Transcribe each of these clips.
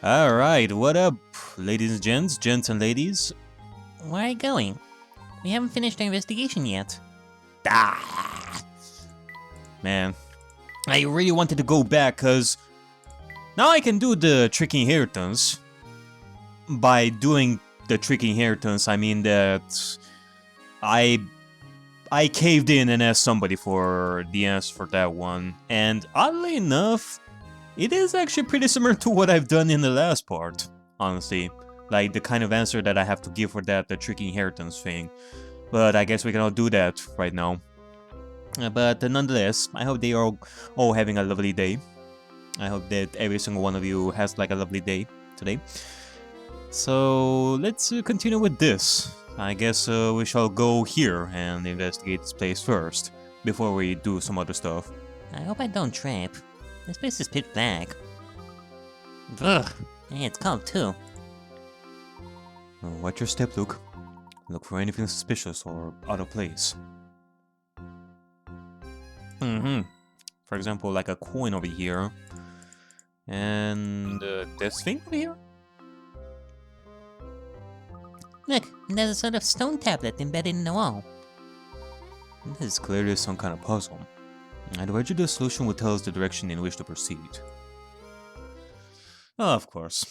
Alright, what up, ladies and gents and ladies? Where are you going? We haven't finished our investigation yet. Ah! Man, I really wanted to go back, cause now I can do the tricky inheritance. By doing the tricky inheritance, I mean that I caved in and asked somebody for the answer for that one, and oddly enough, it is actually pretty similar to what I've done in the last part, honestly. Like the kind of answer that I have to give for that, the tricky inheritance thing. But I guess we cannot do that right now. But nonetheless, I hope they are all having a lovely day. I hope that every single one of you has like a lovely day today. So let's continue with this. I guess we shall go here and investigate this place first, before we do some other stuff. I hope I don't trip. This place is pitch black. Ugh, and it's cold too. Watch your step, Luke. Look for anything suspicious or out of place. For example, like a coin over here. And this thing over here? Look, there's a sort of stone tablet embedded in the wall. This is clearly some kind of puzzle. I'd wager the solution will tell us the direction in which to proceed. Of course.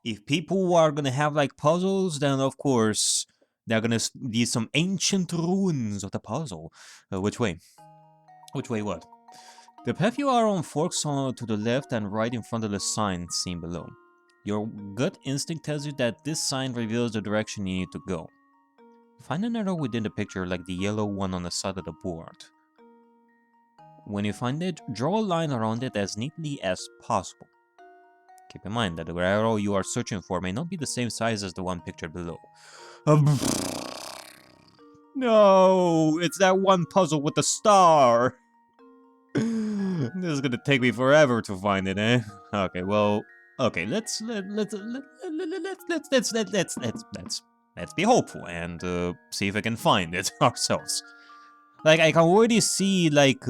If people are gonna have like puzzles, then of course they're gonna be some ancient ruins of the puzzle. Which way? Which way what? The path you are on forks on to the left and right in front of the sign seen below. Your gut instinct tells you that this sign reveals the direction you need to go. Find an arrow within the picture like the yellow one on the side of the board. When you find it, draw a line around it as neatly as possible. Keep in mind that the arrow you are searching for may not be the same size as the one pictured below. No, it's that one puzzle with the star. This is gonna take me forever to find it, eh? Okay, well, okay, let's be hopeful and see if I can find it ourselves. Like I can already see like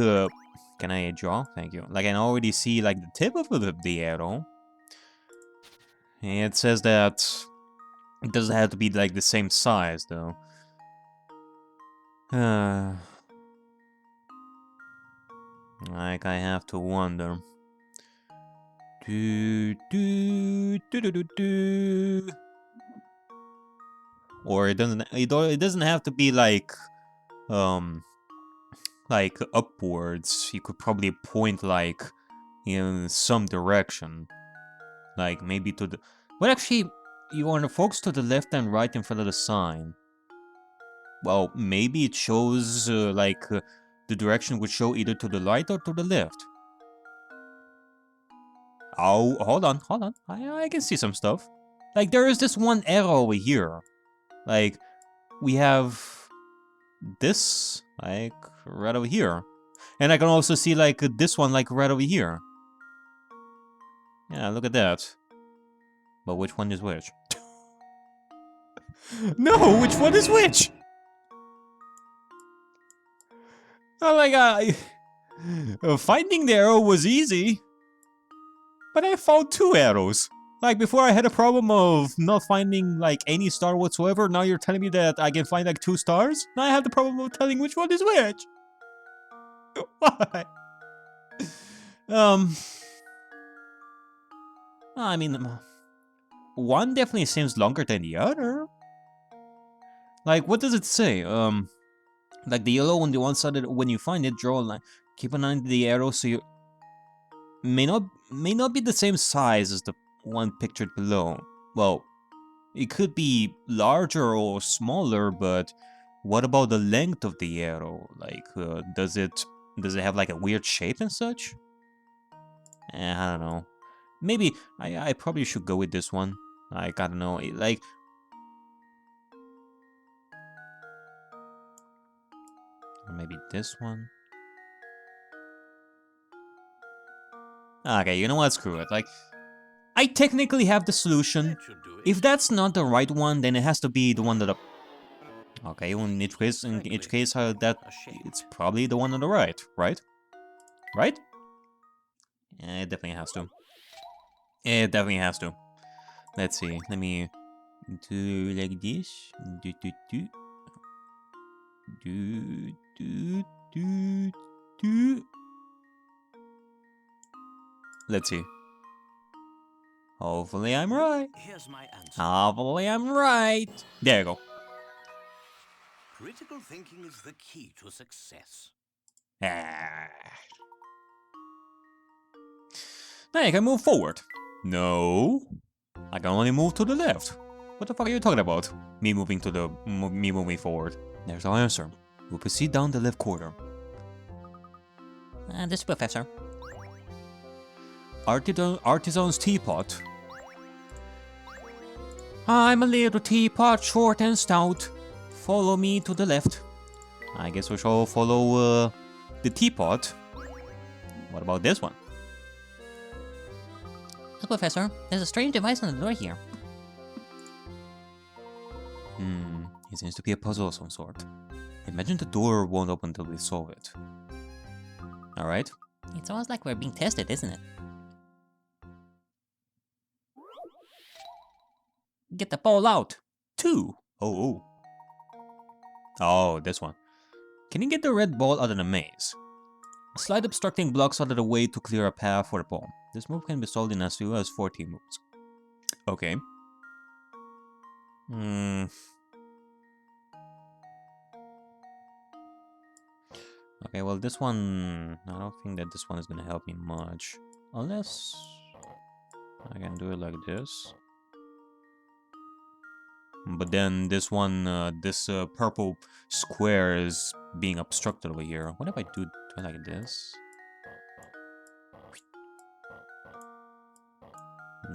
can I draw? Thank you. Like I can already see like the tip of the arrow. It says that it doesn't have to be like the same size though. Like I have to wonder. Or it doesn't have to be like upwards. You could probably point like in some direction. Like maybe to the... Well, actually, you want to focus to the left and right in front of the sign. Well, maybe it shows the direction would show either to the right or to the left. Oh, hold on. I can see some stuff. Like there is this one arrow over here. Like we have this like right over here. And I can also see like this one like right over here. Yeah, look at that. But which one is which? No, which one is which? Oh my god. Finding the arrow was easy. But I found two arrows. Like before I had a problem of not finding like any star whatsoever. Now you're telling me that I can find like two stars? Now I have the problem of telling which one is which. Why? I mean, one definitely seems longer than the other. Like, what does it say? Like the yellow on the one side, when you find it, draw a line. Keep an eye on the arrow so you may not be the same size as the one pictured below. Well, it could be larger or smaller, but what about the length of the arrow? Like, does it have like a weird shape and such? I don't know. Maybe I probably should go with this one. Like, I don't know, like... Or maybe this one? Okay, you know what? Screw it. Like, I technically have the solution. If that's not the right one, then it has to be the one that... Okay, in each case, that it's probably the one on the right, right? Right? Yeah, it definitely has to. It definitely has to. Let's see. Let me do like this. Do do do do do do do. Let's see. Hopefully I'm right. Here's my answer. Hopefully I'm right. There you go. Critical thinking is the key to success. Ah. Now I can move forward. No. I can only move to the left. What the fuck are you talking about? Me moving to the... me moving forward. There's our answer. We'll proceed down the left corridor. This professor. Artisan's teapot. I'm a little teapot, short and stout. Follow me to the left. I guess we shall follow the teapot. What about this one? Look, Professor, there's a strange device on the door here. It seems to be a puzzle of some sort. Imagine the door won't open until we solve it. Alright. It's almost like we're being tested, isn't it? Get the ball out! 2! Oh. Oh, this one. Can you get the red ball out of the maze? Slide obstructing blocks out of the way to clear a path for the ball. This move can be solved in as few as 14 moves. Okay. Okay, well this one... I don't think that this one is gonna help me much. Unless... I can do it like this. But then this one, this purple square is being obstructed over here. What if I do it like this?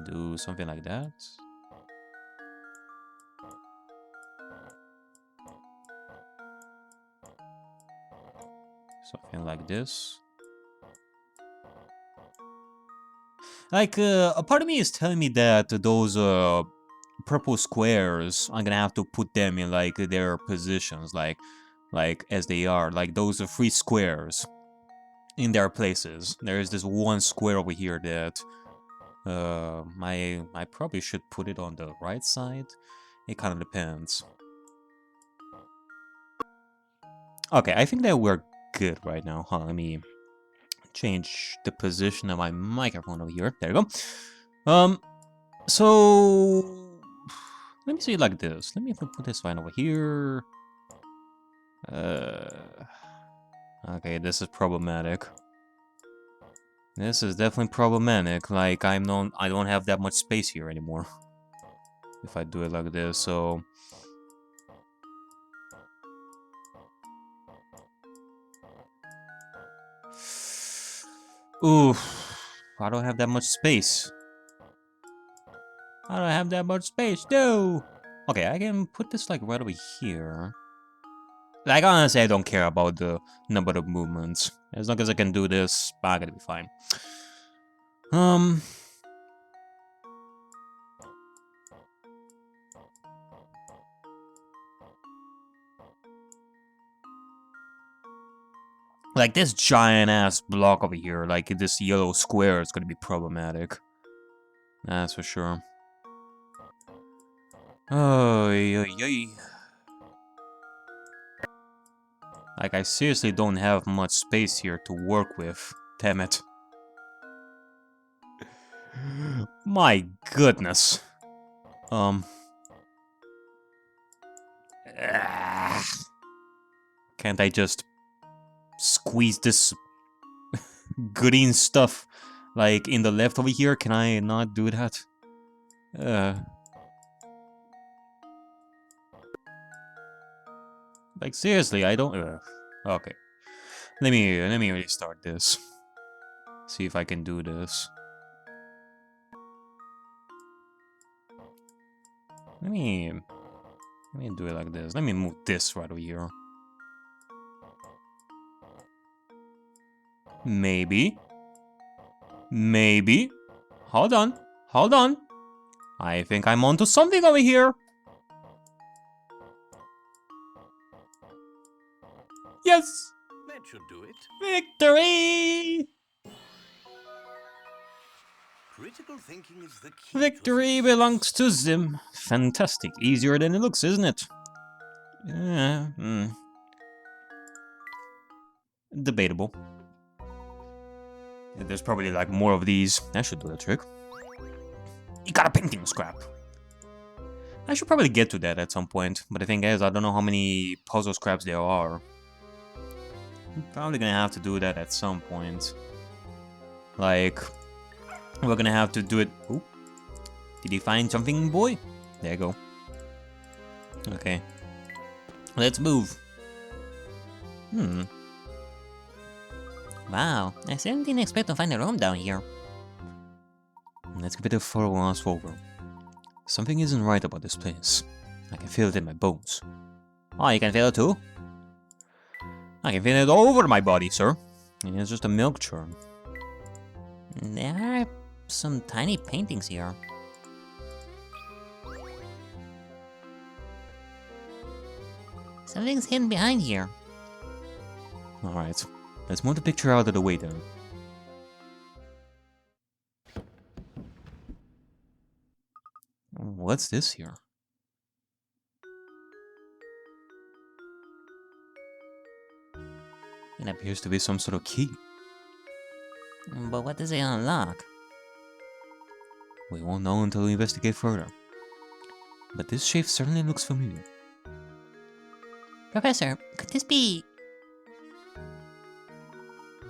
Do something like that? Something like this. Like, a part of me is telling me that those purple squares, I'm gonna have to put them in like their positions, like as they are. Like those are 3 squares in their places. There is this one square over here that I probably should put it on the right side. It kind of depends. Okay, I think that we're good right now. Huh, let me change the position of my microphone over here. There you go. So let me see it like this. Let me put this line over here. Okay, this is problematic. This is definitely problematic. Like I don't have that much space here anymore. If I do it like this, so oof, I don't have that much space. I don't have that much space, no! Okay, I can put this like right over here. Like honestly, I don't care about the number of movements. As long as I can do this, I'm gonna be fine. Like this giant ass block over here, like this yellow square is gonna be problematic. That's for sure. Oh, like I seriously don't have much space here to work with. Damn it. My goodness. Can't I just squeeze this green stuff like in the left over here? Can I not do that? Like seriously, I don't. Okay, let me restart this. See if I can do this. Let me do it like this. Let me move this right over here. Maybe. Hold on. I think I'm onto something over here. Yes! That should do it. Victory! Critical thinking is the key. Victory belongs to Zim. Fantastic. Easier than it looks, isn't it? Yeah, debatable. There's probably like more of these. That should do the trick. You got a painting scrap. I should probably get to that at some point, but the thing is, I don't know how many puzzle scraps there are. I'm probably gonna have to do that at some point. Like, we're gonna have to do it. Oh, did you find something, boy? There you go. Okay. Let's move. Wow, I certainly didn't expect to find a room down here. Let's give it a thorough once over. Something isn't right about this place. I can feel it in my bones. Oh, you can feel it too? I can feel it all over my body, sir. And it's just a milk churn. There are some tiny paintings here. Something's hidden behind here. Alright, let's move the picture out of the way then. What's this here? It appears to be some sort of key. But what does it unlock? We won't know until we investigate further. But this shape certainly looks familiar. Professor, could this be...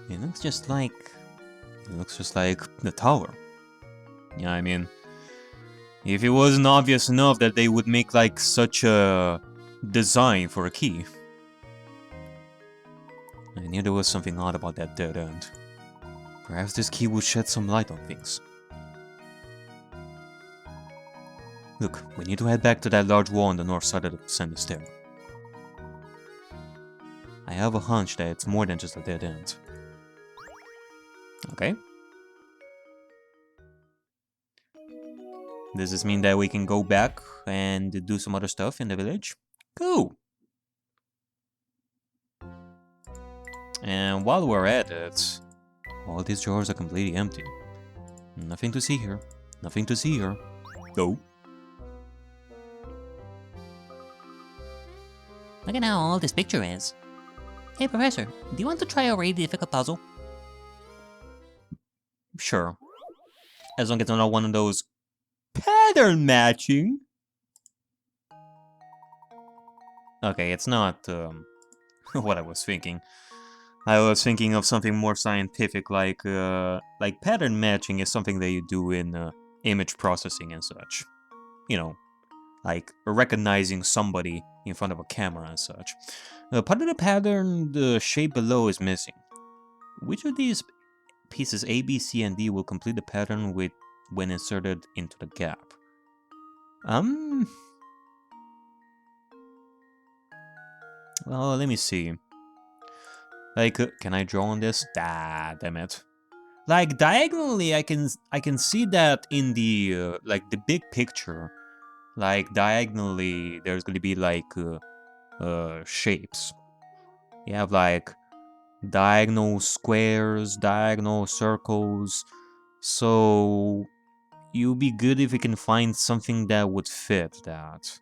It looks just like the tower. Yeah, I mean, if it wasn't obvious enough that they would make like such a design for a key. I knew there was something odd about that dead end. Perhaps this key would shed some light on things. Look, we need to head back to that large wall on the north side of the Mystere. I have a hunch that it's more than just a dead end. Okay. Does this mean that we can go back and do some other stuff in the village? Cool! And while we're at it, all these drawers are completely empty. Nothing to see here. Nothing to see here. No. Look at how old this picture is. Hey, Professor, do you want to try a really difficult puzzle? Sure. As long as it's not one of those pattern matching. Okay, it's not what I was thinking. I was thinking of something more scientific, like pattern matching is something that you do in image processing and such. You know, like recognizing somebody in front of a camera and such. Part of the pattern, the shape below is missing. Which of these pieces A, B, C, and D will complete the pattern when inserted into the gap? Well, let me see. Like, can I draw on this? Ah, damn it. Like, diagonally, I can see that in the, like, the big picture. Like, diagonally, there's gonna be, like, shapes. You have, like, diagonal squares, diagonal circles. So, you'll be good if you can find something that would fit that.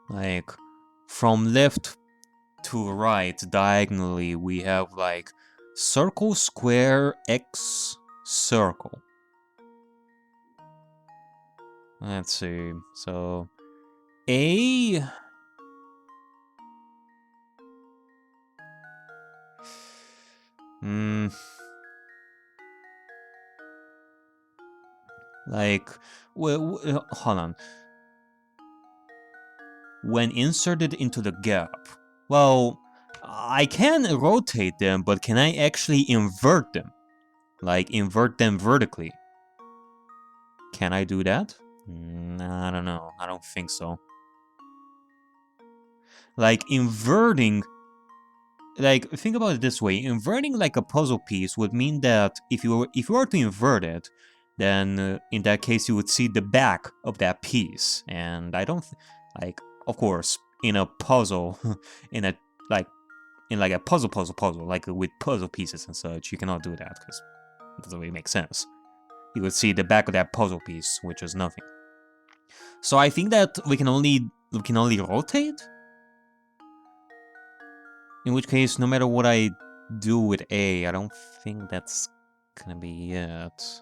Like, from left to right, diagonally, we have like circle, square, X, circle. Let's see. So, A. Like, well, hold on. When inserted into the gap, well, I can rotate them, but can I actually invert them? Like, invert them vertically? Can I do that? I don't know. I don't think so. Like, inverting... Like, think about it this way. Inverting, like, a puzzle piece would mean that if you were to invert it, then in that case you would see the back of that piece. And I don't... like, of course, in a puzzle, in a puzzle, like with puzzle pieces and such, you cannot do that because it doesn't really make sense. you would see the back of that puzzle piece, which is nothing. So I think that we can only rotate? In which case, no matter what I do with A, I don't think that's gonna be it.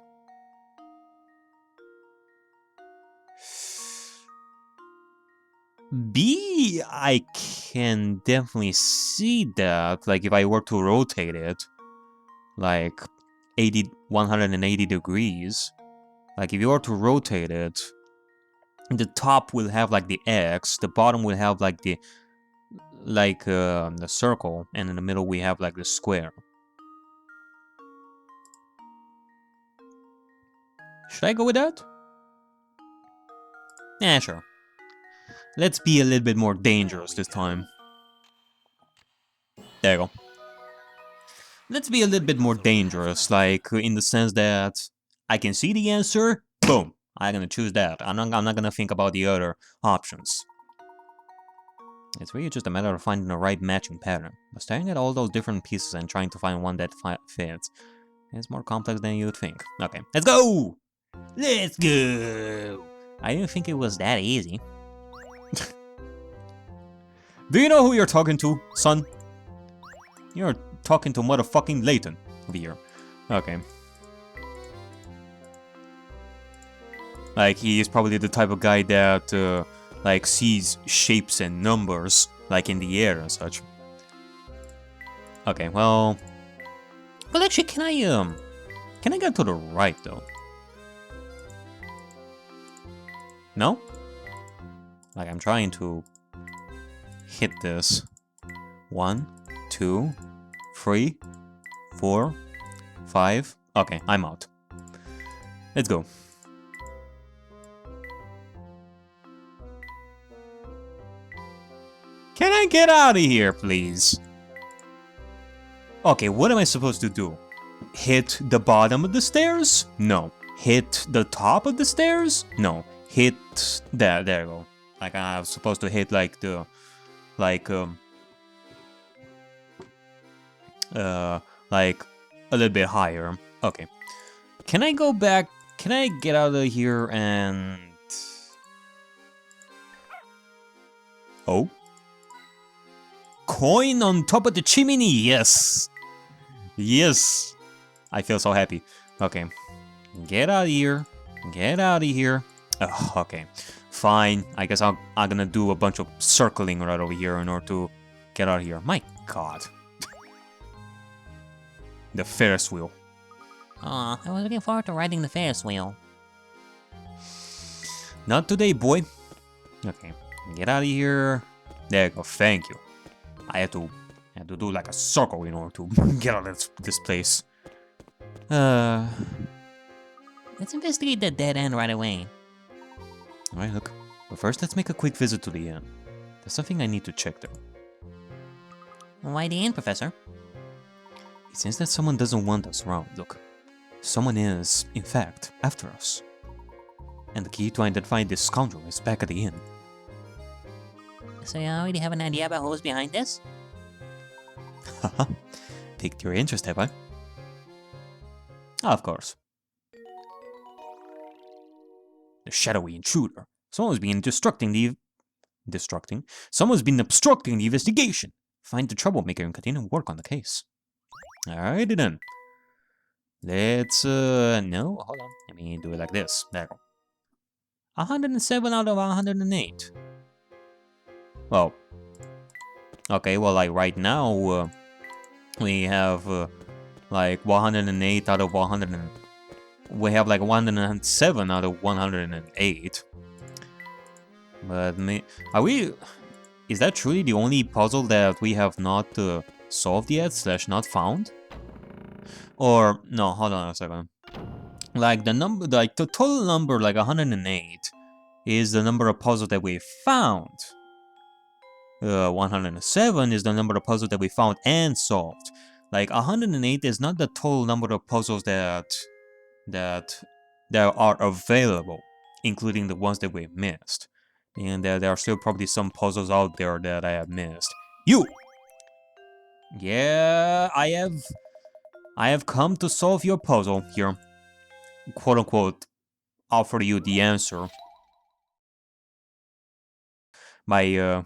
B, I can definitely see that, like, if I were to rotate it, like, 180 degrees, like, if you were to rotate it, the top will have, like, the X, the bottom will have, like, the circle, and in the middle we have, like, the square. Should I go with that? Yeah, sure. Let's be a little bit more dangerous this time. There you go. Let's be a little bit more dangerous, like, in the sense that I can see the answer, boom, I'm gonna choose that. I'm not gonna think about the other options. It's really just a matter of finding the right matching pattern. But staring at all those different pieces and trying to find one that fits is more complex than you'd think. Okay, let's go! Let's go! I didn't think it was that easy. Do you know who you're talking to, son? You're talking to motherfucking Layton over here. Okay. Like, he is probably the type of guy that, like, sees shapes and numbers, like, in the air and such. Okay, well... Well, actually, can I get to the right, though? No? Like, I'm trying to hit this. 1, 2, 3, 4, 5. Okay, I'm out. Let's go. Can I get out of here, please? Okay, what am I supposed to do? Hit the bottom of the stairs? No. Hit the top of the stairs? No. Hit there you go. Like, I was supposed to hit, like, the... like a little bit higher. Okay. Can I go back? Can I get out of here and... Oh? Coin on top of the chimney! Yes! Yes! I feel so happy. Okay. Get out of here. Get out of here. Ugh, okay. Fine. I guess I'm gonna do a bunch of circling right over here in order to get out of here. My god. The Ferris wheel. Aw, I was looking forward to riding the Ferris wheel. Not today, boy. Okay. Get out of here. There you go. Thank you. I had to do like a circle in order to get out of this place. Let's investigate that dead end right away. Alright, look. But first, let's make a quick visit to the inn. There's something I need to check there. Why the inn, Professor? It seems that someone doesn't want us around. Look. Someone is, in fact, after us. And the key to identify this scoundrel is back at the inn. So you already have an idea about who's behind this? Haha. Piqued your interest, have I? Of course. The shadowy intruder. Someone's been obstructing the investigation. Find the troublemaker and continue work on the case. Alrighty then. Let's no, hold on. Let me do it like this. There you go. 107 out of 108. Well. Okay, well, like right now, we have like 108 out of 100. We have like 107 out of 108. But are we? Is that truly the only puzzle that we have not solved yet / not found? Or no? Hold on a second. Like the number, like the total number, like 108, is the number of puzzles that we found. 107 is the number of puzzles that we found and solved. Like 108 is not the total number of puzzles that are available, including the ones that we missed. And there are still probably some puzzles out there that I have missed. You! Yeah, I have come to solve your puzzle here. quote-unquote offer you the answer by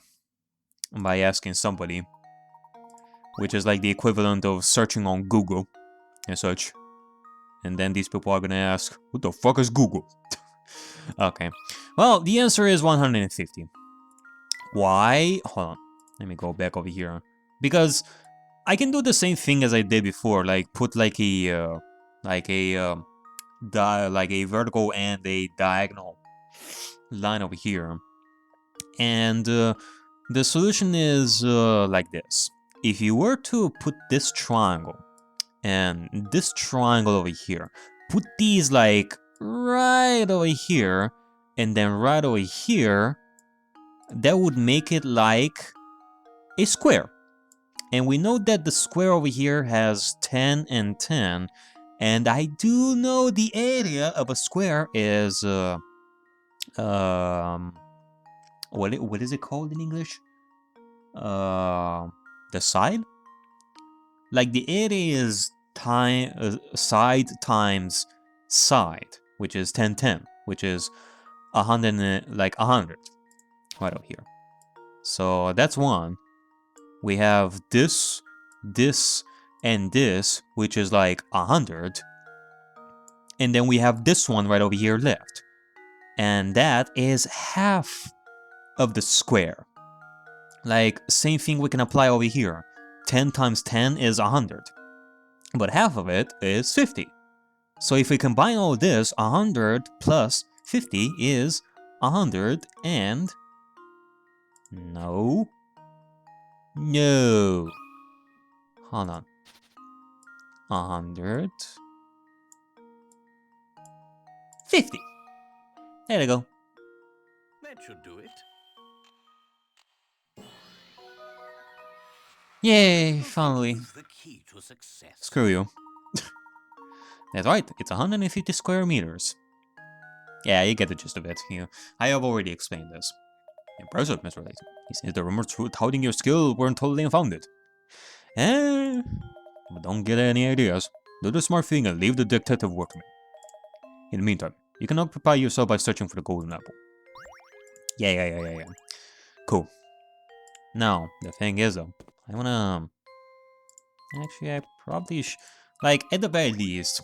asking somebody, which is like the equivalent of searching on Google and such. And then these people are gonna ask, what the fuck is Google? Okay. Well, the answer is 150. Why? Hold on. Let me go back over here. Because I can do the same thing as I did before, like put like a vertical and a diagonal line over here. And the solution is like this. If you were to put this triangle and this triangle over here, put these like right over here and then right over here, that would make it like a square. And we know that the square over here has 10 and 10, and I do know the area of a square is what is it called in English? The side? Like the area is side times side, which is 10 10, which is 100 like 100 right over here. So that's one. We have this, this, and this, which is like 100. And then we have this one right over here left. And that is half of the square. Like, same thing we can apply over here. 10 times 10 is 100. But half of it is 50. So if we combine all this, 100 plus 50 is 100 and... No. Hold on. 150. There we go. That should do it. Yay, finally. Is the key to success. Screw you. That's right, it's 150 square meters. Yeah, you get the gist of it. I have already explained this. Impressive, Mr. Layton. He says the rumors touting your skill weren't totally unfounded. But don't get any ideas. Do the smart thing and leave the detective work to me. In the meantime, you can occupy yourself by searching for the golden apple. Yeah. Cool. Now, the thing is though, I wanna... Actually, I probably like, at the very least,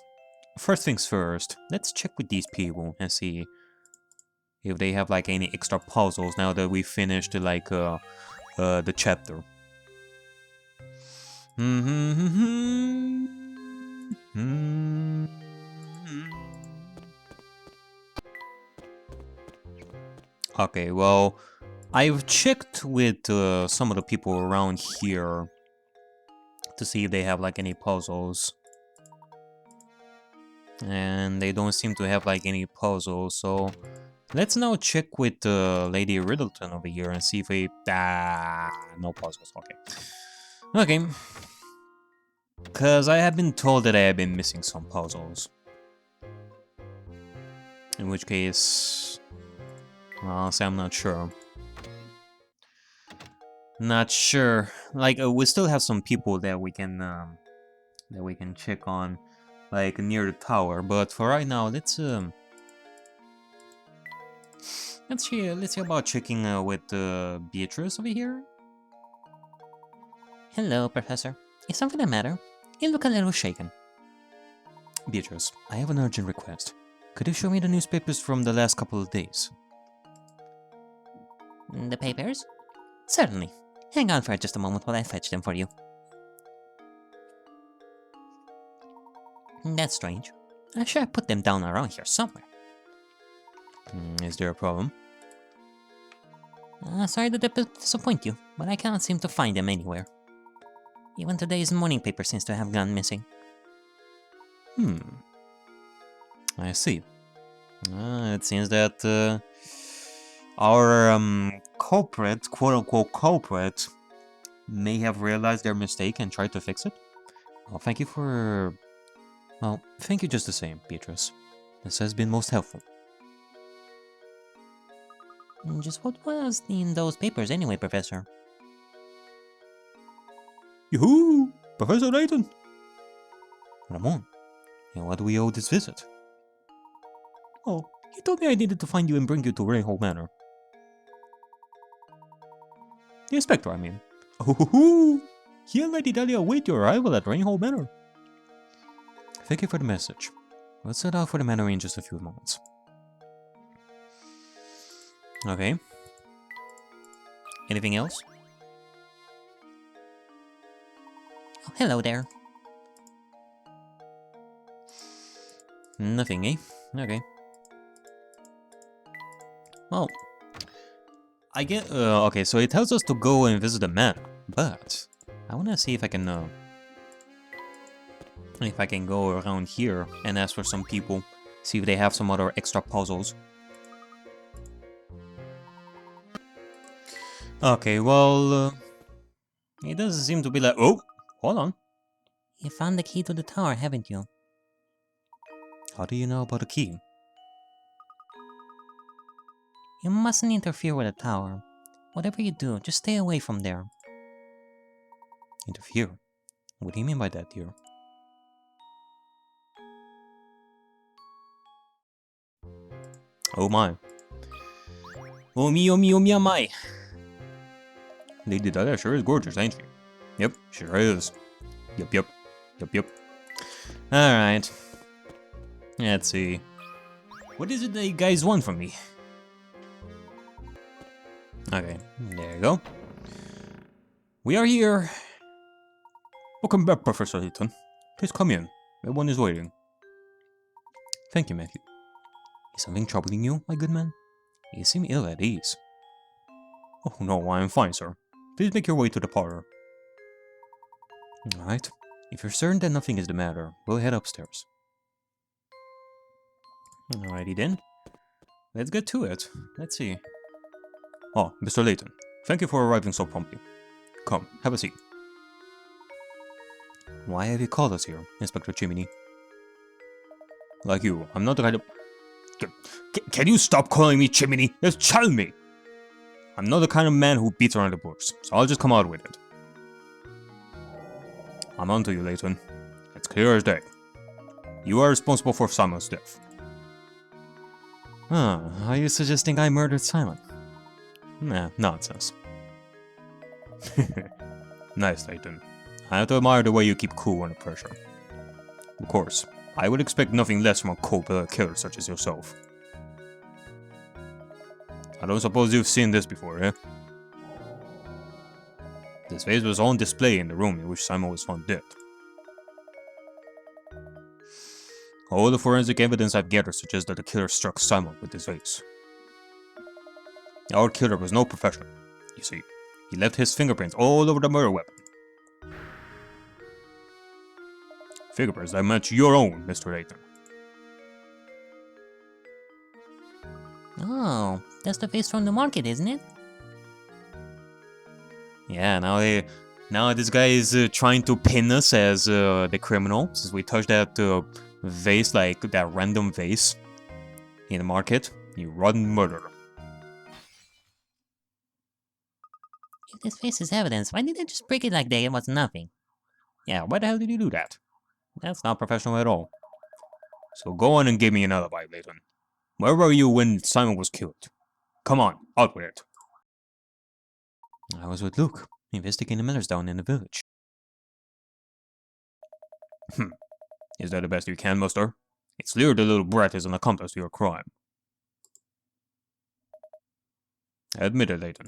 first things first, let's check with these people and see if they have like any extra puzzles now that we finished like the chapter. Okay, well, I've checked with some of the people around here to see if they have like any puzzles. And they don't seem to have like any puzzles, so let's now check with Lady Riddleton over here and see if we... no puzzles, okay. Because I have been told that I have been missing some puzzles. In which case... honestly, I'm not sure. Not sure. Like, we still have some people that we can check on, like, near the tower, but for right now, let's see about checking with Beatrice over here. Hello, Professor. Is something the matter? You look a little shaken. Beatrice, I have an urgent request. Could you show me the newspapers from the last couple of days? The papers? Certainly. Hang on for just a moment while I fetch them for you. That's strange. I'm sure I put them down around here somewhere. Is there a problem? Sorry to disappoint you, but I cannot seem to find them anywhere. Even today's morning paper seems to have gone missing. I see. It seems that our culprit, quote-unquote culprit, may have realized their mistake and tried to fix it. Well, thank you just the same, Beatrice. This has been most helpful. Just what was in those papers anyway, Professor? Yoo-hoo! Professor Layton! Ramon, and what do we owe this visit? Oh, he told me I needed to find you and bring you to Rainhole Manor. The inspector, I mean. Oh, he and Lady Dahlia await your arrival at Rainhole Manor. Thank you for the message. We'll set out for the manor in just a few moments. Okay. Anything else? Oh, hello there. Nothing, eh? Okay. Well, I get. Okay, so it tells us to go and visit the manor, but I want to see if I can go around here and ask for some people, see if they have some other extra puzzles. Okay, well, it doesn't seem to be like. Oh, hold on. You found the key to the tower, haven't you? How do you know about the key? You mustn't interfere with the tower. Whatever you do, just stay away from there. Interfere? What do you mean by that, dear? Oh my. Oh me, oh me, oh me, oh my. Lady Dahlia sure is gorgeous, ain't she? Yep, sure is. Yep. Alright. Let's see. What is it that you guys want from me? Okay, there you go. We are here. Welcome back, Professor Layton. Please come in. Everyone is waiting. Thank you, Matthew. Is something troubling you, my good man? You seem ill at ease. Oh no, I am fine, sir. Please make your way to the parlor. Alright. If you're certain that nothing is the matter, we'll head upstairs. Alrighty then. Let's get to it. Let's see. Oh, Mr. Layton. Thank you for arriving so promptly. Come, have a seat. Why have you called us here, Inspector Chimney? Like you, I'm not the kind of... Can you stop calling me Chimney? Just tell me! I'm not the kind of man who beats around the bush, so I'll just come out with it. I'm on to you, Layton. It's clear as day. You are responsible for Simon's death. Are you suggesting I murdered Simon? Nah, nonsense. Nice, Layton. I have to admire the way you keep cool under pressure. Of course, I would expect nothing less from a cold-blooded killer such as yourself. I don't suppose you've seen this before, eh? This vase was on display in the room in which Simon was found dead. All the forensic evidence I've gathered suggests that the killer struck Simon with this vase. Our killer was no professional. You see, he left his fingerprints all over the murder weapon. Fingerprints that match your own, Mr. Layton. Oh, that's the face from the market, isn't it? Yeah, now this guy is trying to pin us as the criminal, since we touched that vase, like that random vase in the market. You rotten murderer. If this face is evidence, why didn't you just break it like that? It was nothing. Yeah, why the hell did you do that? That's not professional at all. So go on and give me an alibi, Layton. Where were you when Simon was killed? Come on, out with it. I was with Luke, investigating the matters down in the village. Is that the best you can, muster? It's clear the little brat is an accomplice to your crime. Admit it, Layton.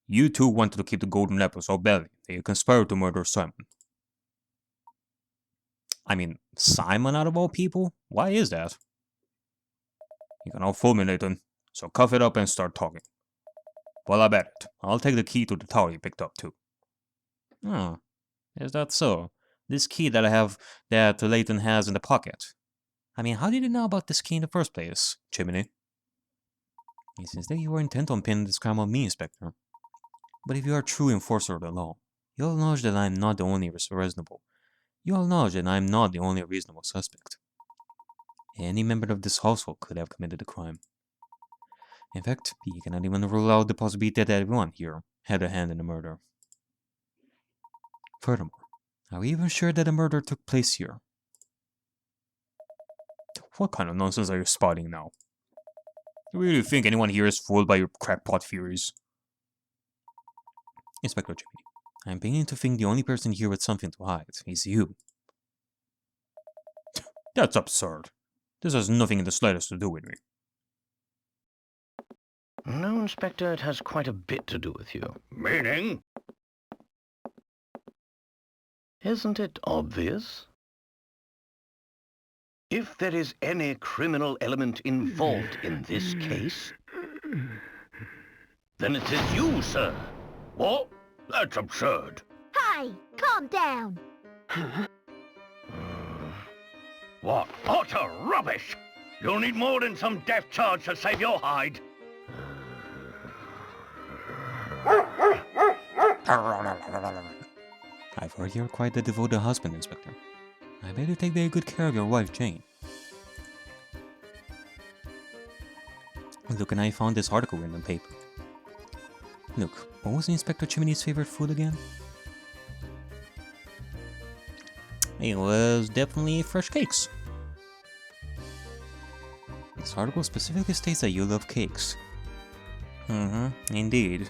You two wanted to keep the golden apple so badly that you conspired to murder Simon. I mean, Simon out of all people? Why is that? You can all fool me, Layton, so cuff it up and start talking. Well, I bet it. I'll take the key to the tower you picked up, too. Oh, is that so? This key that that Layton has in the pocket. I mean, how did you know about this key in the first place, Chimney? It seems that you were intent on pinning this crime on me, Inspector. But if you are a true enforcer of the law, you'll acknowledge that I am not the only reasonable. You'll acknowledge that I am not the only reasonable suspect. Any member of this household could have committed the crime. In fact, you cannot even rule out the possibility that everyone here had a hand in the murder. Furthermore, are we even sure that the murder took place here? What kind of nonsense are you spouting now? You really think anyone here is fooled by your crackpot theories? Inspector Jimmy, I'm beginning to think the only person here with something to hide is you. That's absurd. This has nothing in the slightest to do with me. No, Inspector, it has quite a bit to do with you. Meaning? Isn't it obvious? If there is any criminal element involved in this case, then it is you, sir. What? That's absurd. Hey, calm down. What utter rubbish! You'll need more than some death charge to save your hide. I've heard you're quite the devoted husband, Inspector. I bet you take very good care of your wife, Jane. Look, and I found this article in the paper. Look, what was Inspector Chimney's favorite food again? It was definitely fresh cakes. This article specifically states that you love cakes. Indeed.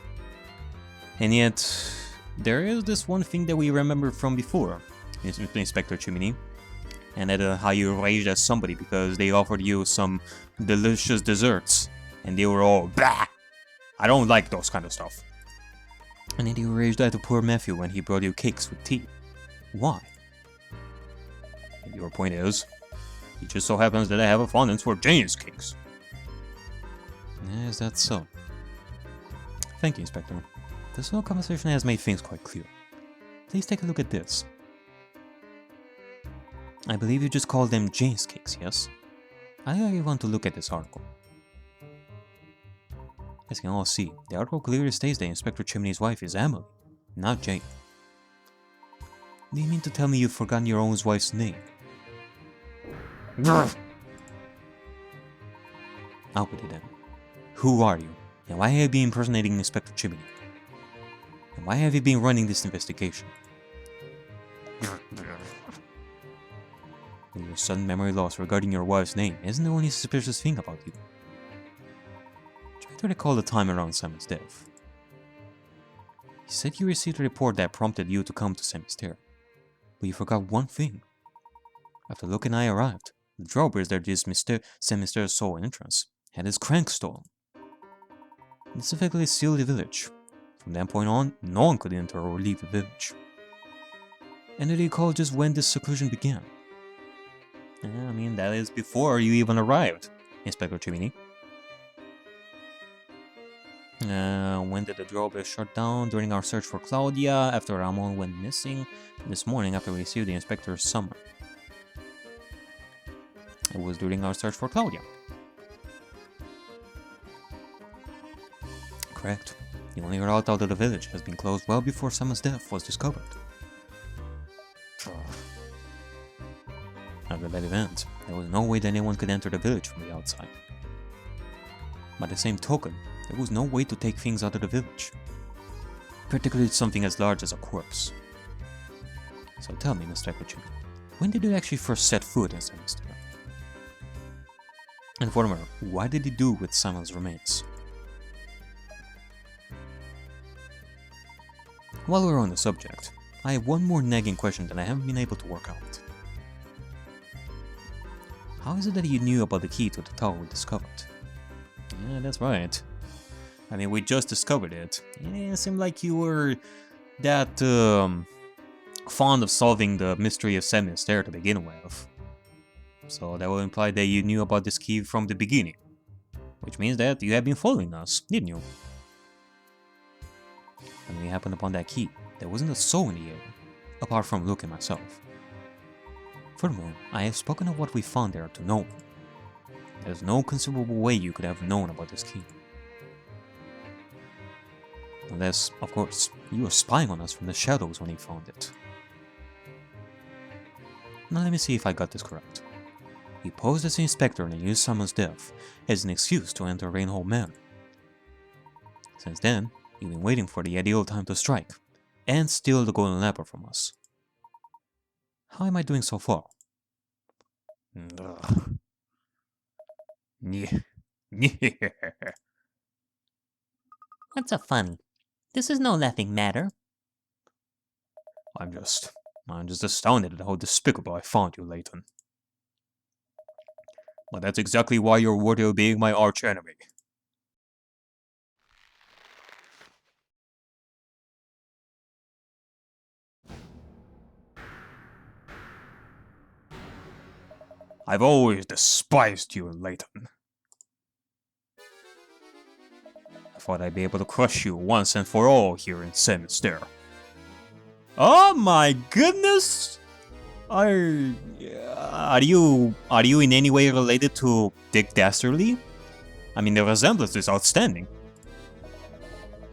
And yet, there is this one thing that we remember from before, Inspector Chimney. And that how you raged at somebody because they offered you some delicious desserts. And they were all, bah! I don't like those kind of stuff. And then you raged at the poor Matthew when he brought you cakes with tea. Why? And your point is, it just so happens that I have a fondness for Jane's cakes. Is that so? Thank you, Inspector. This whole conversation has made things quite clear. Please take a look at this. I believe you just called them Jane's cakes, yes? I really want to look at this article. As you can all see, the article clearly states that Inspector Chimney's wife is Emily, not Jane. Do you mean to tell me you've forgotten your own wife's name? Out with it then. Who are you? And why have you been impersonating Inspector Chimney? And why have you been running this investigation? Your sudden memory loss regarding your wife's name isn't the only suspicious thing about you. Try to recall the time around Simon's death. You said you received a report that prompted you to come to Mystere, but you forgot one thing. After Luke and I arrived, the drawbridge that is Mystere's sole entrance had its crank stolen. This effectively sealed the village. From that point on, no one could enter or leave the village. And do you recall just when this seclusion began? I mean, that is before you even arrived, Inspector Chimney. When did the drawbridge shut down? During our search for Claudia, after Ramon went missing, this morning after we received the Inspector's summons. It was during our search for Claudia. Correct. The only route out of the village has been closed well before Simon's death was discovered. After that event, there was no way that anyone could enter the village from the outside. By the same token, there was no way to take things out of the village, particularly something as large as a corpse. So tell me, Mr. Equichuk, when did you actually first set foot in Mystere? And furthermore, what did you do with Simon's remains? While we're on the subject, I have one more nagging question that I haven't been able to work out. How is it that you knew about the key to the tower we discovered? Yeah, that's right. I mean, we just discovered it. It seemed like you were that fond of solving the mystery of Mystere to begin with. So that would imply that you knew about this key from the beginning. Which means that you have been following us, didn't you? When we happened upon that key, there wasn't a soul in the area, apart from Luke and myself. Furthermore, I have spoken of what we found there to no one. There's no conceivable way you could have known about this key. Unless, of course, you were spying on us from the shadows when you found it. Now let me see if I got this correct. You posed as the Inspector and used Simon's death as an excuse to enter Rainhold Manor. Since then, you've been waiting for the ideal time to strike, and steal the golden apple from us. How am I doing so far? What's so funny? This is no laughing matter. I'm just astounded at how despicable I found you, Layton. But that's exactly why you're worthy of being my arch enemy. I've always despised you, Layton. I thought I'd be able to crush you once and for all here in Mystere. Oh my goodness! Are you in any way related to Dick Dastardly? I mean, the resemblance is outstanding.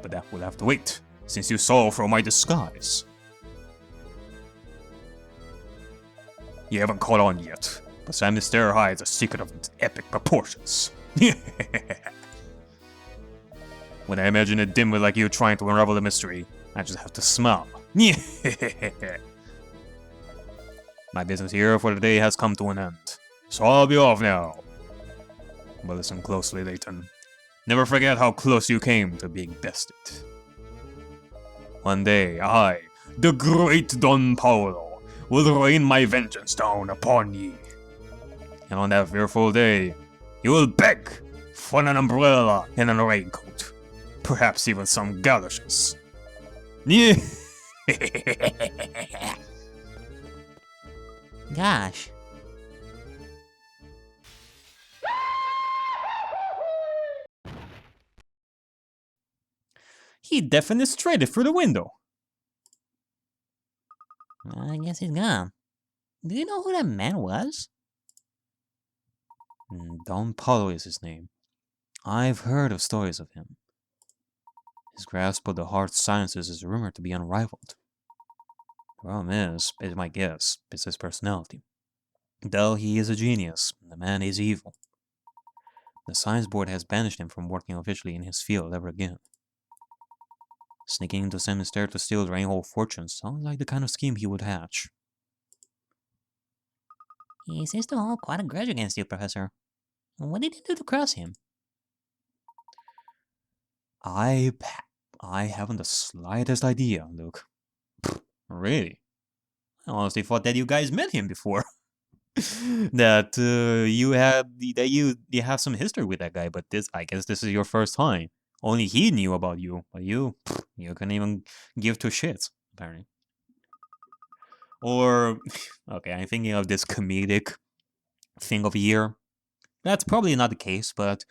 But that will have to wait, since you saw through my disguise. You haven't caught on yet, but Mystere hides a secret of epic proportions. When I imagine a dimwit like you trying to unravel the mystery, I just have to smile. My business here for the day has come to an end, so I'll be off now. But listen closely, Layton. Never forget how close you came to being bested. One day, I, the great Don Paolo, will rain my vengeance down upon ye. And on that fearful day, you will beg for an umbrella and a raincoat. Perhaps even some galoshes. Gosh. He defenestrated through the window. I guess he's gone. Do you know who that man was? Don Paulo is his name. I've heard of stories of him. His grasp of the hard sciences is rumored to be unrivaled. The problem is my guess, it's his personality. Though he is a genius, the man is evil. The science board has banished him from working officially in his field ever again. Sneaking into Mystere to steal their whole fortune sounds like the kind of scheme he would hatch. He seems to hold quite a grudge against you, Professor. What did you do to cross him? I haven't the slightest idea, Luke. Really? I honestly thought that you guys met him before. that you have some history with that guy, but I guess this is your first time. Only he knew about you, but you couldn't even give two shits, apparently. Or, okay, I'm thinking of this comedic thing of year. That's probably not the case, but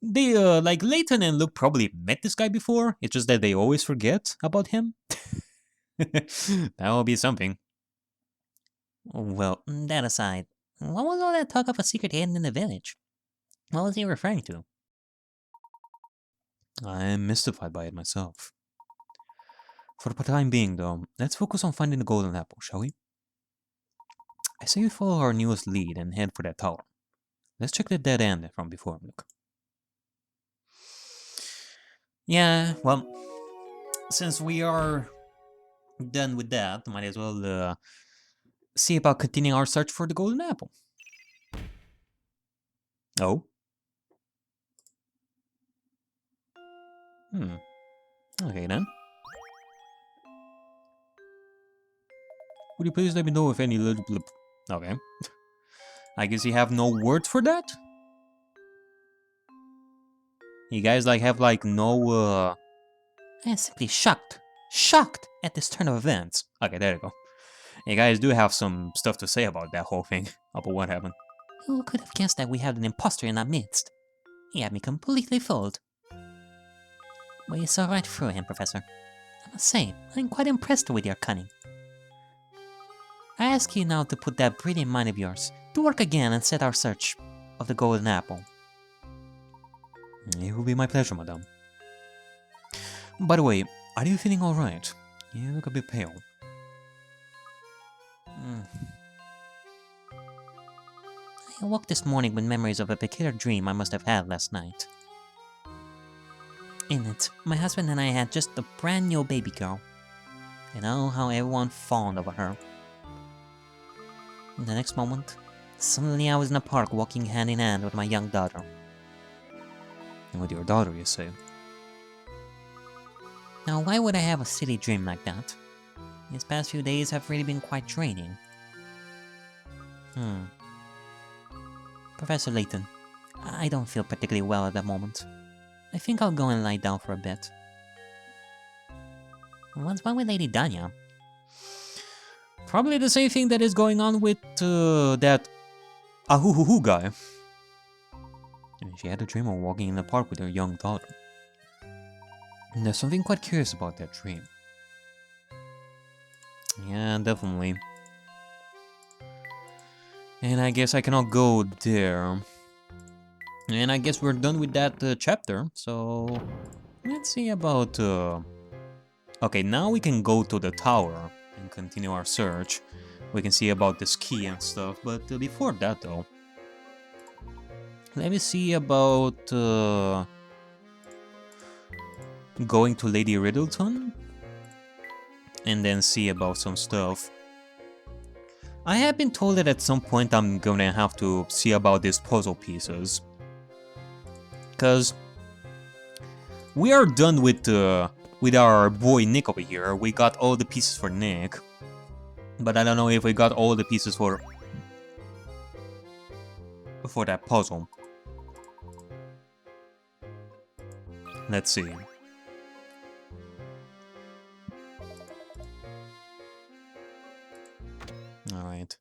they, like Layton and Luke probably met this guy before. It's just that they always forget about him. That will be something. Well, that aside, what was all that talk of a secret hidden in the village? What was he referring to? I'm mystified by it myself. For the time being, though, let's focus on finding the golden apple, shall we? I say we follow our newest lead and head for that tower. Let's check the dead end from before, Luke. Yeah, well, since we are done with that, might as well see about continuing our search for the golden apple. Oh? Okay then. Would you please let me know if any little blip... Okay. I guess you have no words for that? You guys have no I am simply shocked. Shocked at this turn of events. Okay, there you go. You guys do have some stuff to say about that whole thing. About what happened. Who could have guessed that we had an impostor in our midst? He had me completely fooled. But you saw right through him, Professor. I must say, I'm quite impressed with your cunning. I ask you now to put that brilliant mind of yours to work again and set our search of the golden apple. It will be my pleasure, madame. By the way, are you feeling alright? You look a bit pale. I awoke this morning with memories of a peculiar dream I must have had last night. In it, my husband and I had just a brand new baby girl. And oh, how everyone fawned over her. In the next moment, Suddenly I was in a park walking hand in hand with my young daughter. And with your daughter, you say? Now, why would I have a silly dream like that? These past few days have really been quite draining. Professor Layton, I don't feel particularly well at the moment. I think I'll go and lie down for a bit. What's wrong with Lady Danya? Probably the same thing that is going on with that Ahuhuhu guy. And she had a dream of walking in the park with her young daughter. And there's something quite curious about that dream. Yeah, definitely. And I guess I cannot go there. And I guess we're done with that chapter. So let's see about... Okay, now we can go to the tower and continue our search. We can see about this key and stuff. But before that though, let me see about going to Lady Riddleton and then see about some stuff. I have been told that at some point I'm gonna have to see about these puzzle pieces, because we are done with our boy Nick over here. We got all the pieces for Nick, but I don't know if we got all the pieces for that puzzle. Let's see. Alright.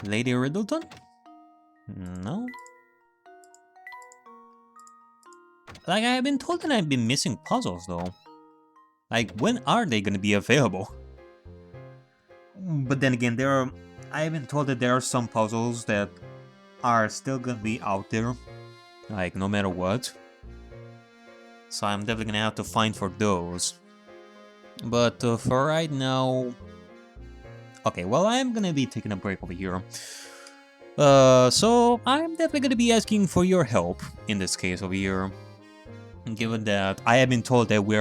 Lady Riddleton? No? Like, I have been told that I've been missing puzzles, though. Like, when are they gonna be available? But then again, I have been told that there are some puzzles that are still gonna be out there. Like, no matter what. So I'm definitely gonna have to find for those. But for right now... Okay, well, I'm gonna be taking a break over here. So I'm definitely gonna be asking for your help in this case over here. Given that I have been told that we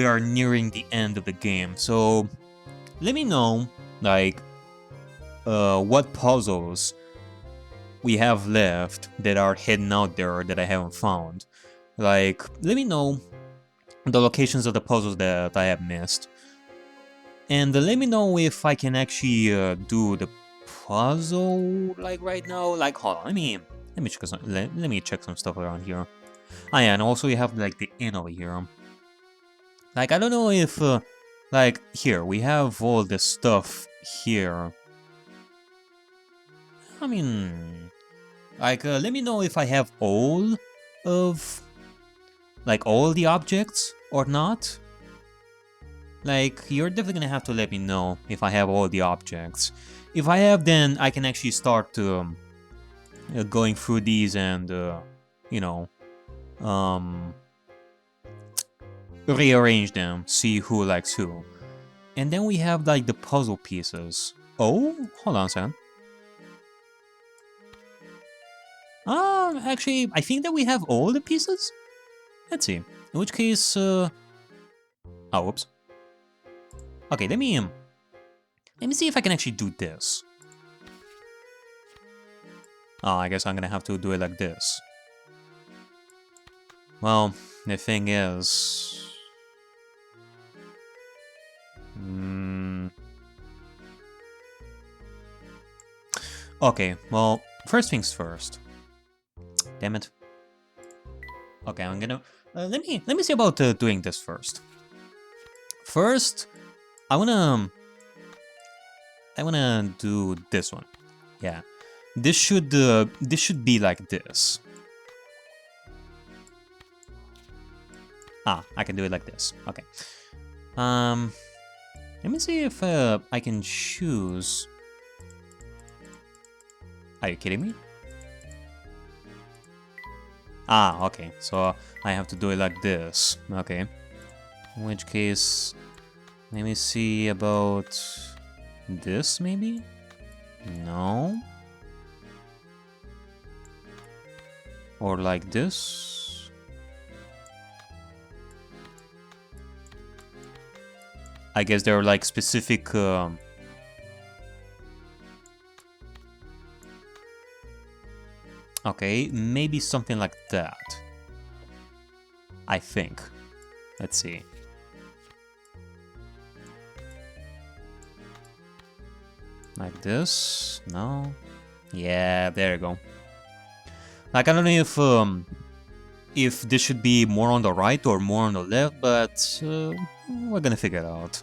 are nearing the end of the game, so let me know, like, what puzzles we have left that are hidden out there that I haven't found. Like, let me know the locations of the puzzles that I have missed. And let me know if I can actually do the puzzle, like, right now. Like, hold on, let me check some stuff around here. Ah, yeah, and also you have, like, the inn over here. Like, I don't know if, like, here, we have all this stuff here. I mean, like, let me know if I have all of, like, all the objects or not. Like, you're definitely gonna have to let me know if I have all the objects. If I have, then I can actually start going through these and, you know, rearrange them, see who likes who. And then we have, like, the puzzle pieces. Oh, hold on a second. Actually, I think that we have all the pieces. Let's see. In which case, oh, whoops. Okay, let me see if I can actually do this. Oh, I guess I'm gonna have to do it like this. Well, the thing is... Okay, well, first things first. Damn it. Okay, I'm gonna... let me see about doing this first. First, I wanna do this one. Yeah, this should be like this. Ah, I can do it like this. Okay. Let me see if I can choose. Are you kidding me? Ah, okay. So I have to do it like this. Okay. In which case, let me see about this, maybe? No? Or like this? I guess there are like specific Okay, maybe something like that. I think. Let's see. Like this? No? Yeah, there you go. Like, I don't know if this should be more on the right or more on the left, but we're gonna figure it out.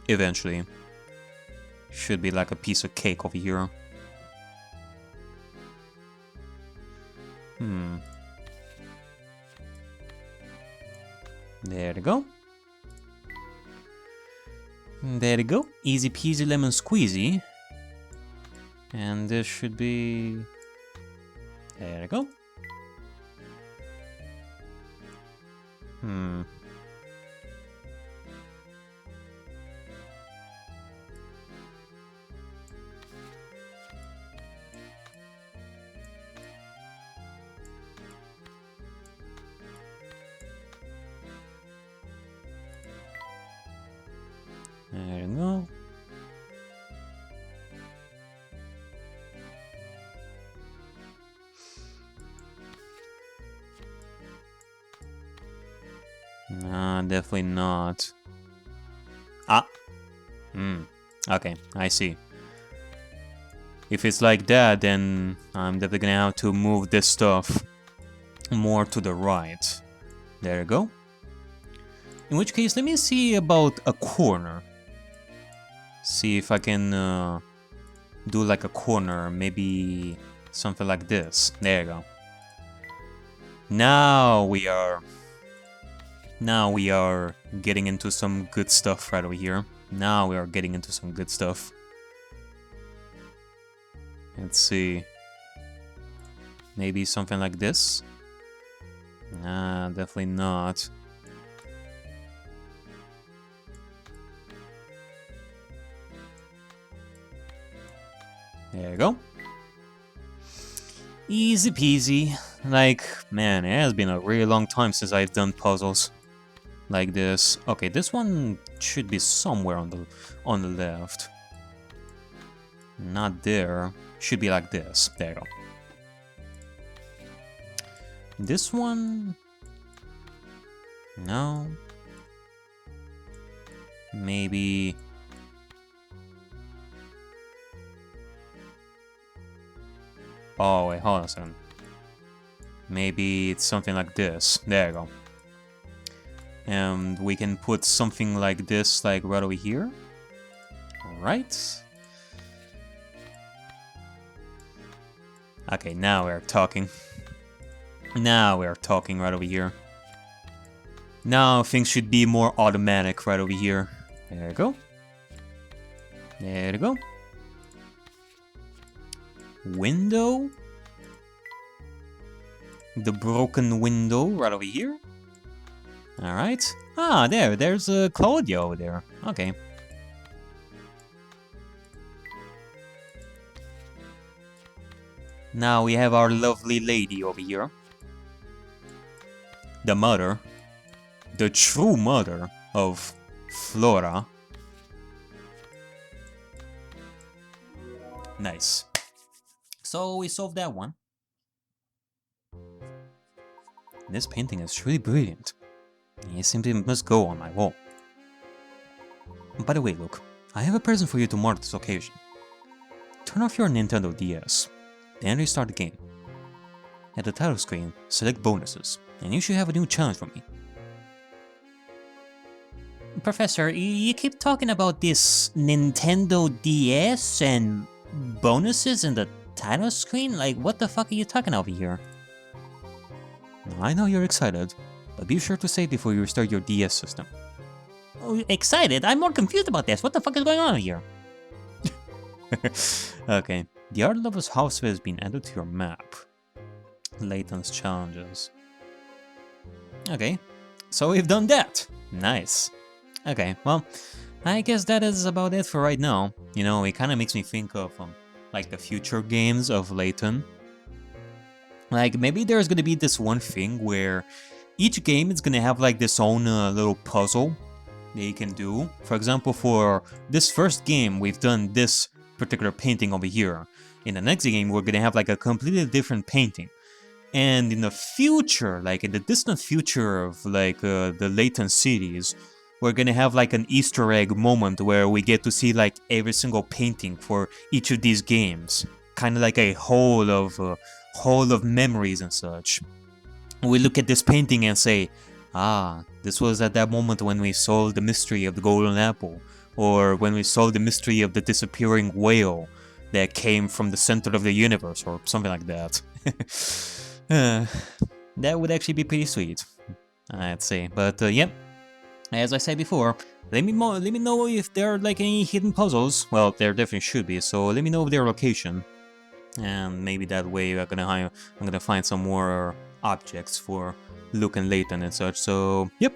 Eventually. Should be like a piece of cake over here. There you go. There you go. Easy peasy lemon squeezy. And this should be... There you go. There you go. Nah, definitely not. Ah! Okay, I see. If it's like that, then I'm definitely gonna have to move this stuff more to the right. There you go. In which case, let me see about a corner. See if I can do like a corner, maybe something like this. There you go. Now we are getting into some good stuff right over here. Now we are getting into some good stuff. Let's see. Maybe something like this? Nah, definitely not. There you go. Easy peasy. Like, man, it has been a really long time since I've done puzzles like this. Okay, this one should be somewhere on the left. Not there. Should be like this. There you go. This one... No. Maybe... Oh, wait, hold on a second. Maybe it's something like this. There you go. And we can put something like this, like right over here. Alright. Okay, now we're talking. Now we're talking right over here. Now things should be more automatic right over here. There you go. There you go. Window. The broken window right over here. Alright. Ah, there's Claudia over there. Okay. Now we have our lovely lady over here. The mother. The true mother of Flora. Nice. So we solved that one. This painting is truly brilliant. It simply must go on my wall. By the way, Luke, I have a present for you to mark this occasion. Turn off your Nintendo DS, then restart the game. At the title screen, select bonuses, and you should have a new challenge for me. Professor, you keep talking about this Nintendo DS and bonuses in the title screen? Like, what the fuck are you talking over here? I know you're excited, but be sure to save before you restart your DS system. Oh, excited? I'm more confused about this. What the fuck is going on here? Okay, the art lover's house has been added to your map. Layton's challenges. Okay, so we've done that. Nice. Okay, well, I guess that is about it for right now. You know, it kind of makes me think of like the future games of Layton. Like, maybe there's gonna be this one thing where each game is gonna have like this own little puzzle that you can do. For example, for this first game, we've done this particular painting over here. In the next game, we're gonna have like a completely different painting. And in the future, like in the distant future of like the Layton cities, we're gonna have like an Easter egg moment where we get to see like every single painting for each of these games, kind of like a whole of memories and such. We look at this painting and say, ah, this was at that moment when we solved the mystery of the golden apple, or when we solved the mystery of the disappearing whale that came from the center of the universe, or something like that. That would actually be pretty sweet, I'd say. But yep, as I said before, let me know if there are like any hidden puzzles. Well, there definitely should be. So let me know of their location, and maybe that way I'm gonna find some more objects for Luke and Layton and such. So yep,